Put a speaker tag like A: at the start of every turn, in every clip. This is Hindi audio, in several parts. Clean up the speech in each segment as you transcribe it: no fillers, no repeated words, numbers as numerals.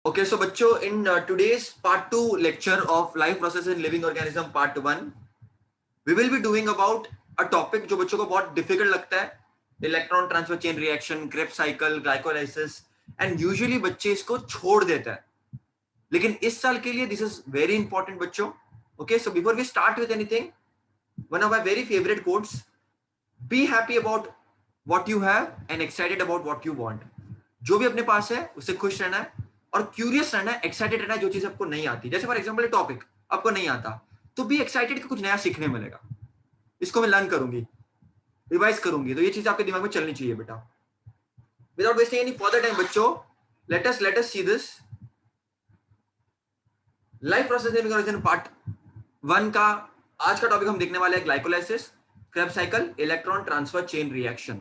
A: Okay, so बच्चों in today's part 2 lecture of life process in living organism part 1 we will be doing about a topic जो बच्चों को बहुत difficult लगता है electron transfer chain reaction, Krebs cycle, glycolysis and usually बच्चे इसको छोड़ देते हैं लेकिन इस साल के लिए this is very important बच्चों. Okay, so before we start with anything, one of my very favorite quotes: be happy about what you have and excited about what you want. जो भी अपने पास है उससे खुश रहना है और क्यूरियस रहना है, एक्साइटेड रहना है जो चीज आपको नहीं आती. जैसे फॉर एग्जांपल टॉपिक आपको नहीं आता तो बी एक्साइटेड कि कुछ नया सीखने मिलेगा, इसको मैं लर्न करूंगी, रिवाइज करूंगी, तो ये चीज आपके दिमाग में चलनी चाहिए बेटा. Without wasting any further time बच्चों, let us see this life process part 1 का. आज का टॉपिक हम देखने वाले हैं glycolysis, Krebs cycle, electron transfer chain reaction.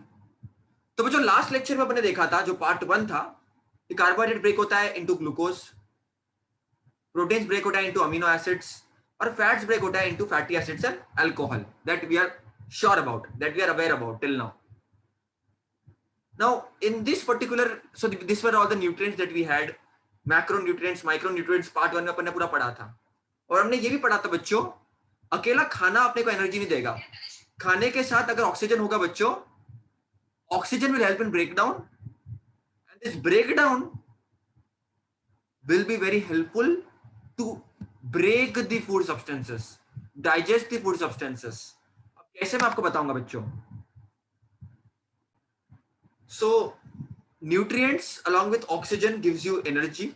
A: तो बच्चों लास्ट लेक्चर में अपने देखा था जो पार्ट 1 था कि कार्बोहाइड्रेट ब्रेक होता है इनटू ग्लूकोज, प्रोटीन्स ब्रेक होता है इनटू अमीनो एसिड्स और फैट्स ब्रेक होता है into fatty acids and alcohol. That we are sure about, that we are aware about till now. Now in this particular, so these were all the nutrients that we had, macronutrients, micronutrients. Part 1 में अपन ने पूरा पढ़ा था और हमने ये भी पढ़ा था बच्चों अकेला खाना अपने को एनर्जी नहीं देगा, खाने के साथ अगर ऑक्सीजन होगा बच्चों, oxygen will help in breakdown and this breakdown will be very helpful to break the food substances, digest the food substances. अब कैसे मैं आपको बताऊंगा बच्चों. So nutrients along with oxygen gives you energy.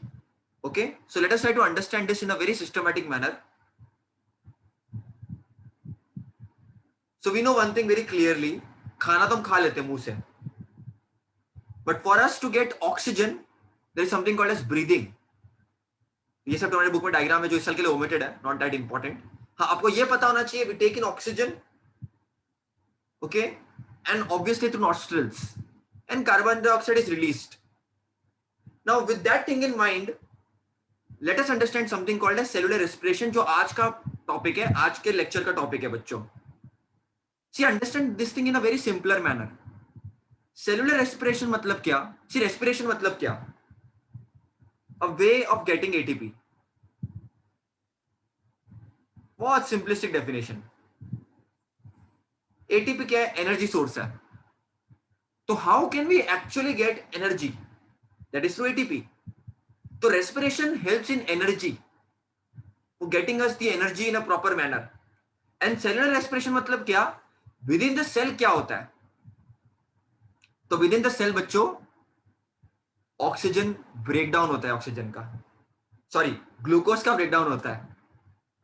A: Okay, so let us try to understand this in a very systematic manner. So we know one thing very clearly, खाना तो हम खा लेते हैं मुंह से, but for us to get oxygen there is something called as breathing. ये सब तुम्हारे बुक में डायग्राम है जो इस साल के लिए ओमिटेड है, नॉट दैट इंपॉर्टेंट. हाँ, आपको ये पता होना चाहिए we take in oxygen, okay, and obviously through nostrils and carbon dioxide is released. Now with that thing in mind let us understand something called as cellular respiration, जो आज का टॉपिक है, आज के लेक्चर का टॉपिक है बच्चों. See understand this thing in a very simpler manner. Cellular respiration मतलब क्या? सी रेस्पिरेशन मतलब क्या? A way of getting ATP. बहुत सिंपलिस्टिक डेफिनेशन. एटीपी क्या है? एनर्जी सोर्स है. तो how can we actually get energy? That is through ATP. तो respiration helps in energy, for getting us the energy in a proper manner. And cellular respiration मतलब क्या? विद इन द सेल क्या होता है? तो विद इन द सेल बच्चों ऑक्सीजन ब्रेकडाउन होता है, ऑक्सीजन का, सॉरी ग्लूकोज का ब्रेकडाउन होता है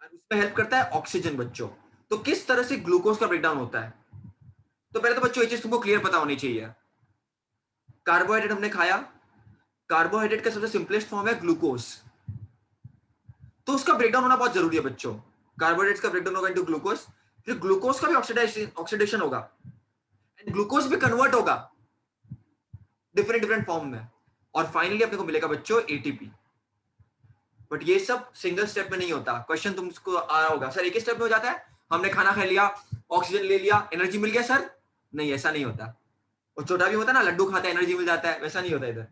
A: और उसमें हेल्प करता है ऑक्सीजन बच्चों. तो किस तरह से ग्लूकोज का ब्रेकडाउन होता है? तो पहले तो बच्चों ये चीज तुमको क्लियर पता होनी चाहिए. कार्बोहाइड्रेट हमने खाया, कार्बोहाइड्रेट का सबसे सिंपलेस्ट फॉर्म है ग्लूकोज, तो उसका ब्रेकडाउन होना बहुत जरूरी है बच्चों. कार्बोहाइड्रेट्स का ब्रेकडाउन होगा इनटू ग्लूकोज, फिर ग्लूकोज का भी ऑक्सीडेशन होगा एंड ग्लूकोज भी कन्वर्ट होगा डिफरेंट डिफरेंट फॉर्म में और फाइनली अपने को मिलेगा बच्चों एटीपी. बट ये सब सिंगल स्टेप में नहीं होता. क्वेश्चन तुमको आ रहा होगा, सर एक ही स्टेप में हो जाता है? हमने खाना खा लिया, ऑक्सीजन ले लिया, एनर्जी मिल गया सर? नहीं, ऐसा नहीं होता. और छोटा भी होता है ना, लड्डू खाते हैं एनर्जी मिल जाता है, वैसा नहीं होता इधर.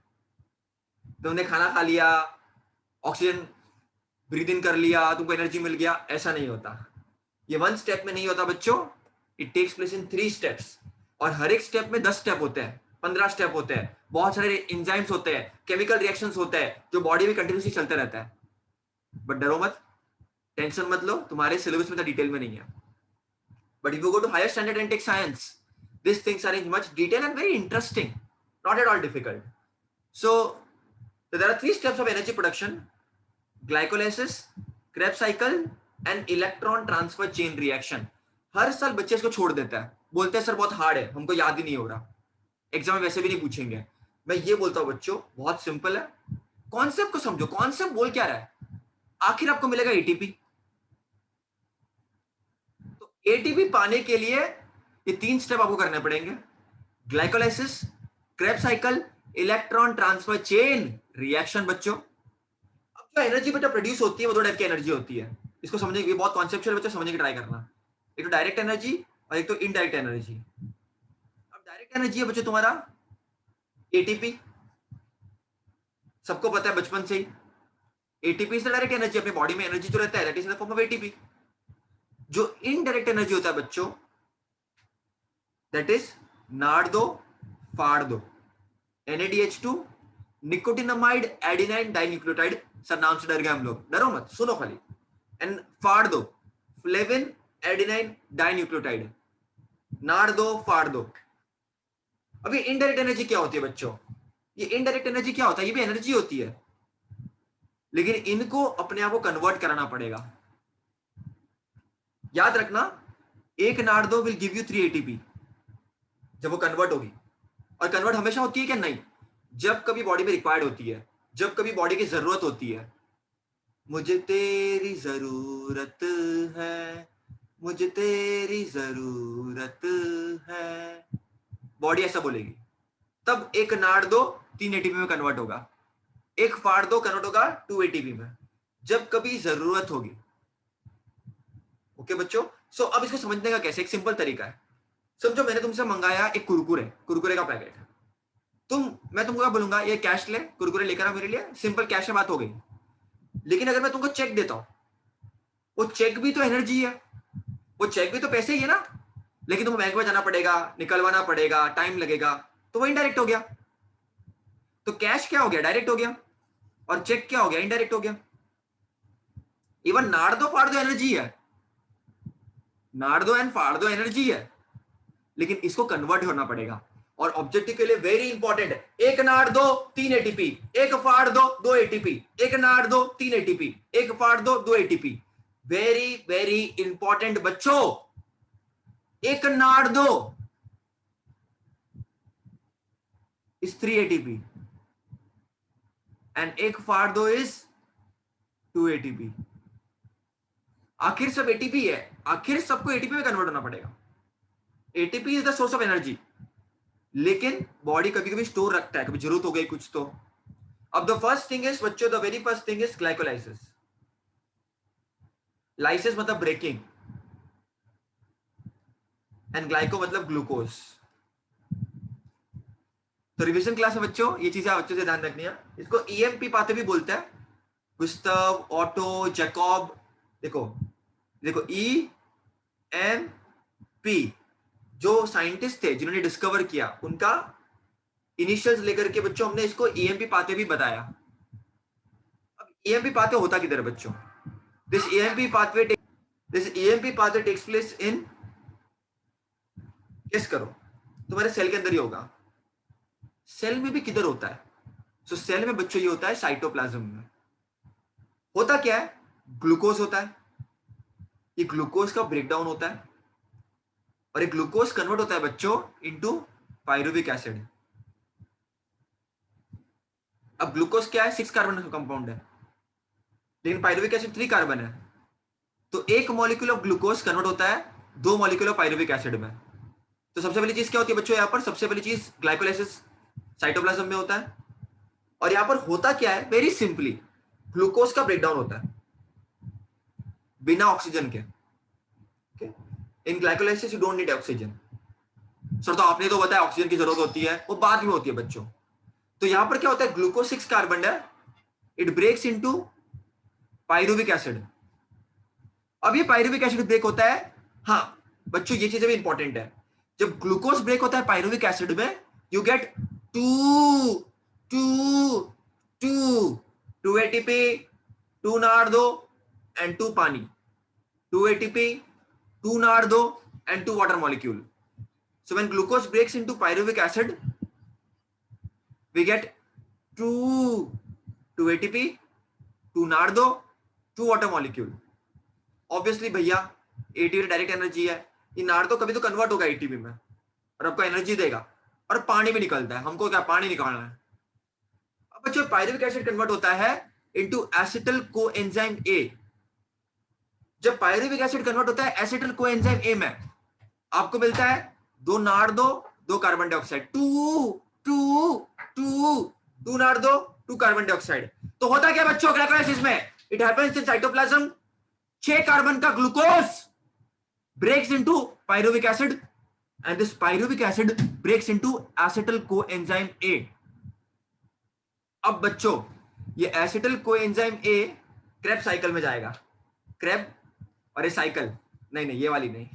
A: तुमने खाना खा लिया, ऑक्सीजन ब्रीथ इन कर लिया, तुमको एनर्जी मिल गया, ऐसा नहीं होता. ये वन स्टेप में नहीं होता बच्चों. It takes place in 3 steps और हर एक स्टेप में 10 स्टेप होते हैं, 15 स्टेप होते हैं, बहुत सारे एंजाइम्स होते हैं, केमिकल रिएक्शंस होते हैं जो बॉडी में कंटिन्यूसली चलते रहता है. बट डरो मत, टेंशन मत लो, तुम्हारे सिलेबस में तो डिटेल में नहीं है. But if you go to higher standard and take science, these things are in much detail and very interesting, not at all difficult. So there are 3 steps of energy production: glycolysis, Krebs cycle and electron transfer chain reaction. हर साल बच्चे इसको छोड़ देता है, बोलते हैं सर बहुत हार्ड है, हमको याद ही नहीं हो रहा, एग्जाम में वैसे भी नहीं पूछेंगे. मैं ये बोलता हूँ बच्चों बहुत सिंपल है, कॉन्सेप्ट को समझो. कॉन्सेप्ट बोल क्या रहा है? आखिर आपको मिलेगा एटीपी. तो एटीपी पाने के लिए ये 3 स्टेप आपको करने पड़ेंगे: glycolysis, Krebs cycle, electron transfer chain reaction. बच्चों अब जो एनर्जी बेटा प्रोड्यूस होती है वो 2 टाइप की एनर्जी होती है. इसको समझने के लिए बहुत कॉन्सेप्चुअल बच्चों समझने की ट्राई करना. एक तो डायरेक्ट एनर्जी और एक तो इनडायरेक्ट एनर्जी. अब डायरेक्ट एनर्जी है बच्चों तुम्हारा एटीपी, सबको पता है बचपन से ही, एटीपी से डायरेक्ट एनर्जी, अपने बॉडी में एनर्जी जो रहता है that is in the form of ATP. जो इनडायरेक्ट एनर्जी होता है बच्चों, दैट इज नाड़ दो फाड़ दो, NADH2, nicotinamide adenine dinucleotide. Sir नाम से डर गए हम लोग, डरो मत, सुनो खाली। एंड फाड़ दो, फ्लेविन एडिनाइन डाइन्यूक्लियोटाइड, नाड़ दो फाड़ दो। अभी इनडायरेक्ट एनर्जी क्या होती है बच्चों? ये इनडायरेक्ट एनर्जी क्या होता है? ये भी एनर्जी होती है, लेकिन इनको अपने आप को कन्वर्ट कराना पड़ेगा। याद रखना, एक नाड़ दो विल गिव यू 3 ATP जब वो कन्वर्ट होगी। और कन्वर्ट हमेशा होती है क्या? नहीं, जब कभी बॉडी में रिक्वायर्ड होती है, जब कभी बॉडी की जरूरत होती है। मुझे तेरी जरूरत है, मुझे तेरी जरूरत है, बॉडी ऐसा बोलेगी, तब एक नाड़ दो 3 ATP में कन्वर्ट होगा, एक फाड़ दो कन्वर्ट होगा 2 ATP में, जब कभी जरूरत होगी। ओके बच्चों, सो अब इसको समझने का कैसे? एक सिंपल तरीका है। समझो मैंने तुमसे मंगाया एक कुरकुरे का पैकेट, मैं तुमको क्या बोलूंगा? ये कैश ले, कुरकुरे लेकर आ मेरे लिए, सिंपल कैश में बात हो गई। लेकिन अगर मैं तुमको चेक देता हूं, वो चेक भी तो एनर्जी है, वो चेक भी तो पैसे ही है ना, लेकिन तुमको बैंक में जाना पड़ेगा, निकलवाना पड़ेगा, टाइम लगेगा, तो वो इनडायरेक्ट हो गया। तो कैश क्या हो गया? डायरेक्ट हो गया। और चेक क्या हो गया? इनडायरेक्ट हो गया। इवन नाड़ दो फाड़ दो एनर्जी है, नाड़ दो एंड फाड़ दो एनर्जी है, लेकिन इसको कन्वर्ट होना पड़ेगा। और ऑब्जेक्टिव के लिए वेरी इंपॉर्टेंट, एक नाड़ दो 3 ATP, एक फाड़ दो 2 ATP, एक नाड़ दो 3 ATP, एक फाड़ दो 2 ATP। वेरी वेरी इंपॉर्टेंट बच्चों, एक नाड़ दो इज 3 ATP एंड एक फाड़ दो इज 2 ATP। आखिर सब ATP है, आखिर सबको ATP में कन्वर्ट होना पड़ेगा। ATP is the source of energy, लेकिन बॉडी कभी कभी स्टोर रखता है, कभी जरूरत हो गई कुछ तो। अब द फर्स्ट थिंग इज बच्चों, the very first thing is glycolysis. Lysis मतलब ब्रेकिंग, एंड ग्लाइको मतलब ग्लूकोज। तो रिवीजन क्लास में बच्चों ये चीजें बच्चों से ध्यान रखनी है। इसको EMP पाते भी बोलते हैं, गुस्ताव, ऑटो, जैकब। देखो देखो, EMP जो साइंटिस्ट थे जिन्होंने डिस्कवर किया, उनका इनिशियल्स लेकर के बच्चों हमने इसको EMP पाते भी बताया। अब EMP पाते होता किधर बच्चों? This EMP pathway takes place in, guess करो, तुम्हारे सेल के अंदर ही होगा। सेल में भी किधर होता है? सो सेल में बच्चों ये होता है साइटोप्लाज्म में। होता क्या है? ग्लूकोज होता है, ये ग्लूकोज का ब्रेकडाउन होता है, और ये ग्लूकोज कन्वर्ट होता है बच्चों इनटू पायरुविक एसिड। अब ग्लूकोज क्या है? 6 कार्बन का कंपाउंड है, लेकिन पायरुविक एसिड 3 कार्बन है। तो एक मॉलिक्यूल ऑफ ग्लूकोज कन्वर्ट होता है 2 मॉलिक्यूल ऑफ पायरुविक एसिड में। तो सबसे पहली चीज क्या होती है बच्चों? यहां पर सबसे पहली चीज ग्लाइकोलाइसिस साइटोप्लाज्म में होता है। और यहां पर होता क्या है? वेरी सिंपली, ग्लूकोज का ब्रेकडाउन होता है बिना ऑक्सीजन के। In glycolysis you don't need oxygen. Sir तो आपने तो बताया ऑक्सीजन की जरूरत होती है, वो बाद में होती है बच्चों। तो यहां पर क्या होता है? ग्लूकोज 6 कार्बन है, it breaks into pyruvic acid. अब ये पायरुविक एसिड ब्रेक होता है। हाँ बच्चों, ये चीजें भी इंपॉर्टेंट है। जब ग्लूकोज ब्रेक होता है पायरुविक एसिड में, यू गेट 2 ATP, 2 नाड़ दो एंड 2 पानी, 2 ATP, 2 नाड़ दो and 2 water molecule. So when glucose breaks into pyruvic acid, we get 2 ATP, 2 नाड़ दो, 2 water molecule. Obviously भैया ATP डायरेक्ट एनर्जी है, ये नाड़ दो कभी तो कन्वर्ट होगा ATP में और आपको एनर्जी देगा, और पानी भी निकलता है, हमको क्या पानी निकालना है। अब बच्चों पायरुविक एसिड कन्वर्ट होता है इनटू एसिटल कोएंजाइम A। जब पायरुविक एसिड कन्वर्ट होता है एसिटल कोएंजाइम A में, आपको मिलता है 2 नाड़ दो, 2 कार्बन डाइऑक्साइड, 2 नाड़ दो, 2 कार्बन डाइऑक्साइड। तो होता क्या बच्चों ग्लाइकोलाइसिस में? It happens in cytoplasm. 6 carbon का glucose breaks into pyruvic acid and this pyruvic acid breaks into acetyl coenzyme A। अब बच्चों ये acetyl coenzyme A Krebs cycle में जाएगा। क्रेब और ये साइकिल, नहीं नहीं ये वाली नहीं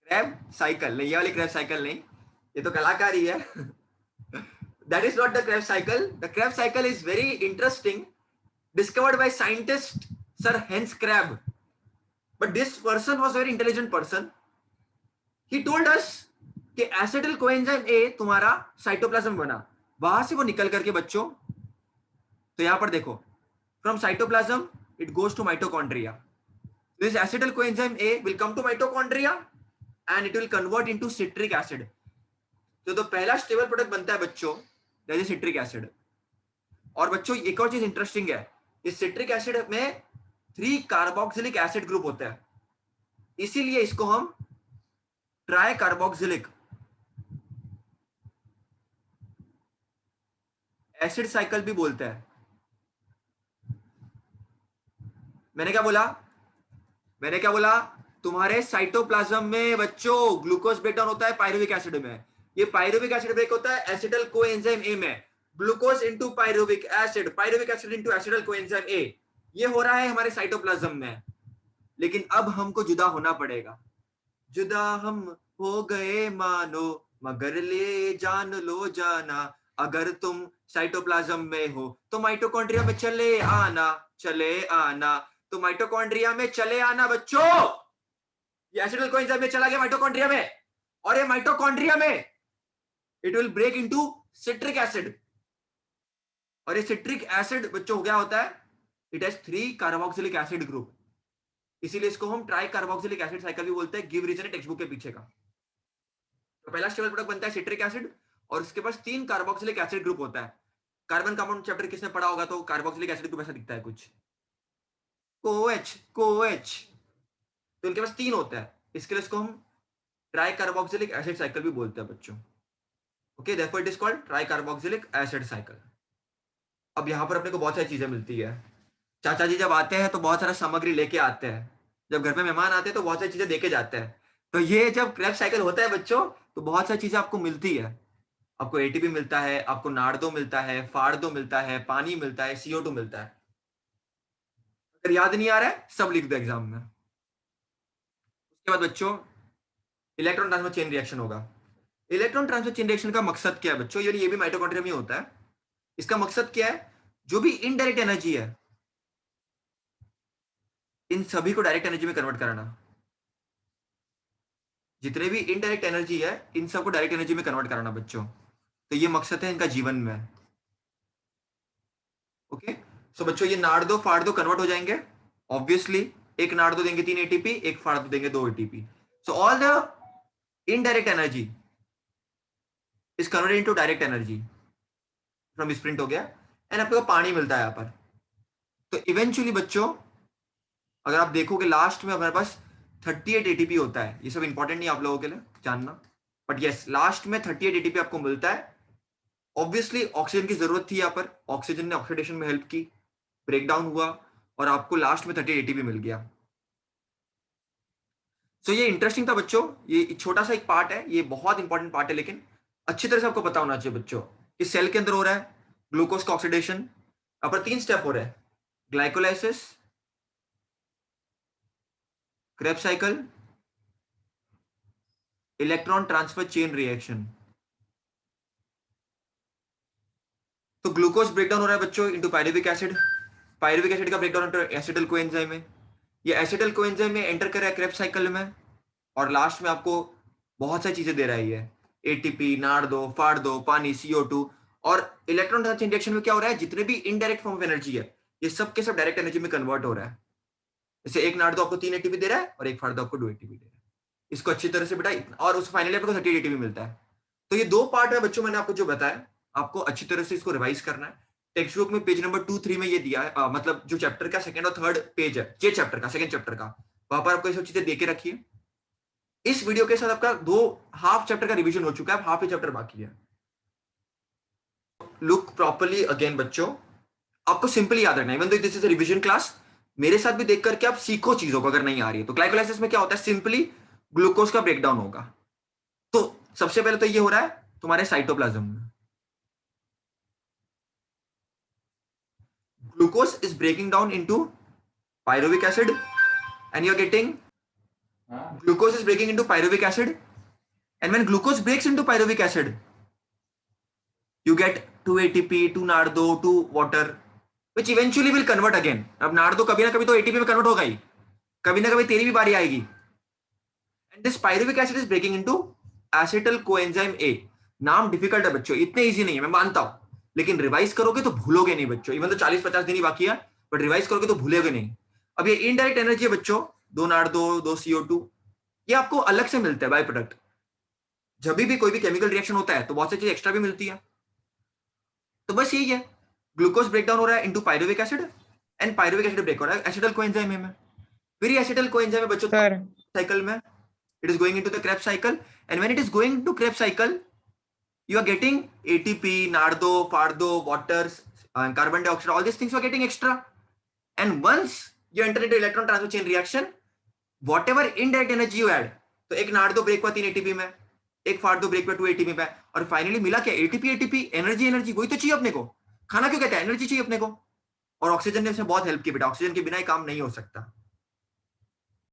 A: क्रैब साइकिल नहीं, ये वाली क्रैब साइकिल नहीं, ये तो कलाकारी है that is not the Krebs cycle. The Krebs cycle is very interesting, discovered by scientist Sir Hans Krebs. But this person was very intelligent person. He told us कि एसिटिल कोएंजाइम ए तुम्हारा साइटोप्लाज्म बना, वहां से वो निकल करके बच्चों, तो यहां पर देखो, from cytoplasm it goes to mitochondria. This acetyl coenzyme A will come to mitochondria and it will convert into citric acid. तो पहला स्टेबल प्रोडक्ट बनता है बच्चों, दैट इज सिट्रिक एसिड. और बच्चों एक और चीज इंटरेस्टिंग है, इस सिट्रिक एसिड में 3 कार्बोक्सिलिक एसिड ग्रुप होता है, इसीलिए इसको हम ट्राई कार्बोक्सिलिक एसिड साइकिल भी बोलते हैं. मैंने क्या बोला, तुम्हारे साइटोप्लाज्म में बच्चों ग्लूकोज ब्रेकडाउन होता है पायरुविक एसिड में. ये पायरुविक एसिड ब्रेक होता है एसिटिल कोएंजाइम ए में, glucose into pyruvic acid into acetyl coenzyme ए. ये हो रहा है हमारे साइटोप्लाज्म में. लेकिन अब हमको जुदा होना पड़ेगा. जुदा हम हो गए मानो, मगर ले जान लो जाना, अगर तुम साइटोप्लाज्म में हो तो माइटोकॉन्ड्रिया में चले आना. तो माइटोकॉन्ड्रिया में चले आना बच्चों, ये एसिटिल कोएंजाइम में चला गया माइटोकॉन्ड्रिया में, और ये माइटोकॉन्ड्रिया में it will break into citric acid. और ये सिट्रिक एसिड बच्चों हो गया होता है, it has 3 carboxylic acid group, इसीलिए इसको हम ट्राई कार्बोक्सिलिक एसिड साइकिल भी बोलते हैं. गिव रीजन टेक्स्ट बुक के पीछे का. तो पहला स्टेबल प्रोडक्ट बनता है सिट्रिक एसिड, और उसके पास 3 कार्बोक्सिलिक एसिड ग्रुप होता है. कार्बन कंपाउंड चैप्टर किसने पढ़ा होगा, तो कार्बोक्सिलिक एसिड ग्रुप ऐसा दिखता है कुछ, कोएच. तो इनके पास 3 होता है, इसके लिए इसको हम ट्राई कार्बोक्सिलिक एसिड साइकिल भी बोलते हैं बच्चों. Okay, therefore it is called try carboxylic acid cycle. अब यहाँ पर अपने को बहुत सारी चीजें मिलती है. चाचा जी जब आते हैं तो बहुत सारा सामग्री लेके आते हैं, जब घर पे मेहमान आते हैं तो बहुत सारी चीजें देके जाते हैं. तो ये जब क्रेब्स साइकिल होता है बच्चों, तो बहुत सारी चीजें आपको मिलती है. आपको एटीपी मिलता है, आपको नार्डो मिलता है, फार्डो मिलता है, पानी मिलता है, CO2 मिलता है. अगर याद नहीं आ रहा है सब लिख दो एग्जाम में. उसके बाद बच्चों इलेक्ट्रॉन ट्रांसफर चेन रिएक्शन होगा. इलेक्ट्रॉन ट्रांसफर चेन रिएक्शन का मकसद क्या है बच्चों, ये भी माइटोकॉन्ड्रिया में होता है. इसका मकसद क्या है, जो भी इनडायरेक्ट एनर्जी है इन सभी को डायरेक्ट एनर्जी में कन्वर्ट कराना. जितने भी इनडायरेक्ट एनर्जी है इन सबको डायरेक्ट एनर्जी में कन्वर्ट कराना बच्चों. तो ये मकसद है इनका जीवन में. ओके, सो बच्चों ये नार्डो फार्डो कन्वर्ट हो जाएंगे ऑब्वियसली. एक नार्डो देंगे 3 ATP, एक फार्डो देंगे 2 ATP. So all the indirect energy is converted into direct energy from sprint हो गया, एंड आपको पानी मिलता है यहाँ पर. तो इवेंचुअली बच्चों अगर आप देखोगे लास्ट में हमारे पास 38 ATP होता है. ये सब इंपॉर्टेंट नहीं आप लोगों के लिए जानना, बट यस लास्ट में 38 ATP आपको मिलता है. ऑब्वियसली ऑक्सीजन की जरूरत थी, यहाँ पर ऑक्सीजन ने ऑक्सीडेशन में हेल्प की, ब्रेकडाउन हुआ और आपको लास्ट में 38 ATP मिल गया. सो ये इंटरेस्टिंग था बच्चों. ये छोटा सा एक पार्ट है, ये बहुत इंपॉर्टेंट पार्ट है, लेकिन अच्छी तरह से आपको पता होना चाहिए बच्चों. इस सेल के अंदर हो रहा है ग्लूकोज का ऑक्सीडेशन. यहाँ पर 3 स्टेप हो रहे हैं, glycolysis, Krebs cycle, electron transfer chain reaction. तो ग्लूकोज ब्रेकडाउन हो रहा है बच्चों into pyruvic acid. Pyruvic acid का ब्रेकडाउन इनटू एसिटिल कोएंजाइम में. ये एसिटिल कोएंजाइम में एंटर कर रहा है क्रेब्स साइकिल में, और लास्ट में आपको बहुत सारी चीजें दे रहा है, एटीपी, नार्डो, फार्डो, पानी, CO2. और इलेक्ट्रॉन ट्रांसफर रिएक्शन में क्या हो रहा है, जितने भी इनडायरेक्ट फॉर्म ऑफ एनर्जी है ये सब के सब डायरेक्ट एनर्जी में कन्वर्ट हो रहा है. जैसे एक नार्डो आपको 3 ATP दे रहा है और एक फार्डो आपको 2 ATP दे रहा है. इसको अच्छी तरह से बेटा, और उस फाइनली आपको 38 ATP मिलता है. तो ये 2 पार्ट है बच्चों, मैंने आपको जो बताया, आपको अच्छी तरह से इसको रिवाइज करना है. टेक्स्ट बुक में पेज नंबर 2-3 में ये दिया है, मतलब जो चैप्टर का 2nd और 3rd पेज है, ये चैप्टर का 2nd चैप्टर का, वहां पर आपको ये सब चीजें देके रखिए. इस वीडियो के साथ आपका 2 हाफ चैप्टर का रिवीजन हो चुका है, हाफ ही चैप्टर बाकी है. लुक प्रॉपरली अगेन बच्चों, आपको सिंपली याद रखना है, even though this is a revision class, मेरे साथ भी देख करके आप सीखो चीजों को अगर नहीं आ रही है. तो ग्लाइकोलाइसिस में क्या होता है, सिंपली ग्लूकोज का ब्रेकडाउन होगा. तो सबसे पहले तो ये हो रहा है तुम्हारे साइटोप्लाज्म में. glucose is breaking down into pyruvic acid, and you're getting glucose is breaking into pyruvic acid, and when glucose breaks into pyruvic acid, you get 2 ATP, 2 nardo, 2 water, which eventually will convert again. अब nardo कभी ना कभी तो ATP में convert होगा ही, कभी ना कभी तेरी भी बारी आएगी. And this pyruvic acid is breaking into acetyl coenzyme A. नाम डिफिकल्ट है बच्चों, इतने इजी नहीं है, मैं मानता हूं, लेकिन रिवाइज करोगे तो भूलोगे नहीं बच्चों. इवन तो 40-50 दिन ही बाकी है, बट रिवाइज करोगे तो भूलोगे नहीं. अब ये इनडायरेक्ट एनर्जी है बच्चों, 2 नार्डो, 2 CO2, ये आपको अलग से मिलता है बाय प्रोडक्ट. जब भी कोई भी केमिकल रिएक्शन होता है तो बहुत सी चीज एक्स्ट्रा भी मिलती है. तो बस यही है, ग्लूकोज ब्रेकडाउन हो रहा है into pyruvic acid, and pyruvic acid break हो रहा है एसिटल कोएंजाइम में. फिर ये एसिटल कोएंजाइम में बच्चों साइकिल में it is going into the Krebs cycle, and when it is going to Krebs cycle you are getting ATP, nardo, fardo, waters, carbon dioxide, all these things you are getting extra. And once you enter into electron transfer chain reaction, whatever indirect energy you add, तो एक नार्डो ब्रेक हुआ 3 ATP में, एक फार्डो ब्रेक हुआ 2 ATP में, और फाइनली मिला क्या? ATP, energy. वही तो चाहिए अपने को. खाना क्यों कहता है? एनर्जी चाहिए अपने को. और ऑक्सीजन ने इसमें बहुत हेल्प की बेटा, ऑक्सीजन के बिना ही काम नहीं हो सकता.